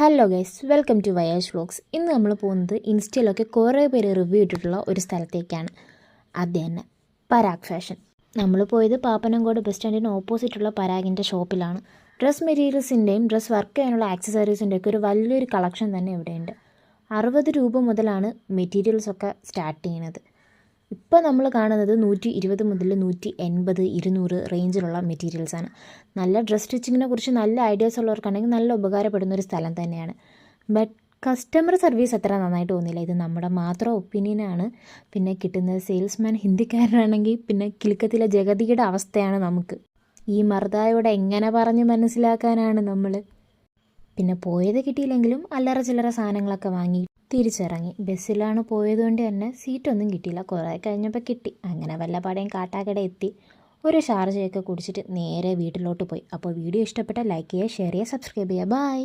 Hello guys, welcome to wires vlogs. ഇന്ന് നമ്മൾ പോകുന്നത് ഇൻസ്റ്റയിലൊക്കെ കുറേ പേര് റിവ്യൂ ഇട്ടിട്ടുള്ള ഒരു സ്ഥലത്തേക്കാണ്. അത് തന്നെ പരാഗ് ഫാഷൻ. നമ്മൾ പോയത് പാപ്പനംകോട് ബസ് സ്റ്റാൻഡിന് ഓപ്പോസിറ്റുള്ള പരാഗിൻ്റെ ഷോപ്പിലാണ്. ഡ്രസ് മെറ്റീരിയൽസിൻ്റെയും ഡ്രസ് വർക്ക് ചെയ്യാനുള്ള ആക്സസറീസിൻ്റെയൊക്കെ ഒരു വലിയൊരു കളക്ഷൻ തന്നെ ഇവിടെയുണ്ട്. 60 രൂപ മുതലാണ് മെറ്റീരിയൽസൊക്കെ സ്റ്റാർട്ട് ചെയ്യുന്നത്. ഇപ്പോൾ നമ്മൾ കാണുന്നത് 120 മുതൽ 180, 200 റേഞ്ചിലുള്ള മെറ്റീരിയൽസാണ്. നല്ല ഡ്രസ് സ്റ്റിച്ചിങ്ങിനെ കുറിച്ച് നല്ല ഐഡിയാസ് ഉള്ളവർക്കാണെങ്കിൽ നല്ല ഉപകാരപ്പെടുന്ന ഒരു സ്ഥലം തന്നെയാണ്. ബട്ട് കസ്റ്റമർ സർവീസ് അത്ര നന്നായിട്ട് തോന്നിയില്ല. ഇത് നമ്മുടെ മാത്രം ഒപ്പീനിയനാണ്. പിന്നെ കിട്ടുന്നത് സെയിൽസ്മാൻ ഹിന്ദിക്കാരനാണെങ്കിൽ പിന്നെ കിലുക്കത്തിലെ ജഗതിയുടെ അവസ്ഥയാണ് നമുക്ക്. ഈ മർദായോടെ എങ്ങനെ പറഞ്ഞ് മനസ്സിലാക്കാനാണ് നമ്മൾ. പിന്നെ പോയത് കിട്ടിയില്ലെങ്കിലും അല്ലറ ചില്ലറ സാധനങ്ങളൊക്കെ വാങ്ങി തിരിച്ചിറങ്ങി. ബസ്സിലാണ് പോയതുകൊണ്ട് തന്നെ സീറ്റൊന്നും കിട്ടിയില്ല. കുറേ കഴിഞ്ഞപ്പോൾ കിട്ടി. അങ്ങനെ വല്ലപാടെയും കാട്ടാക്കട എത്തി ഒരു ഷാർജയൊക്കെ കുടിച്ചിട്ട് നേരെ വീട്ടിലോട്ട് പോയി. അപ്പോൾ വീഡിയോ ഇഷ്ടപ്പെട്ടാൽ ലൈക്ക് ചെയ്യുക, ഷെയർ ചെയ്യുക, സബ്സ്ക്രൈബ് ചെയ്യുക. ബൈ.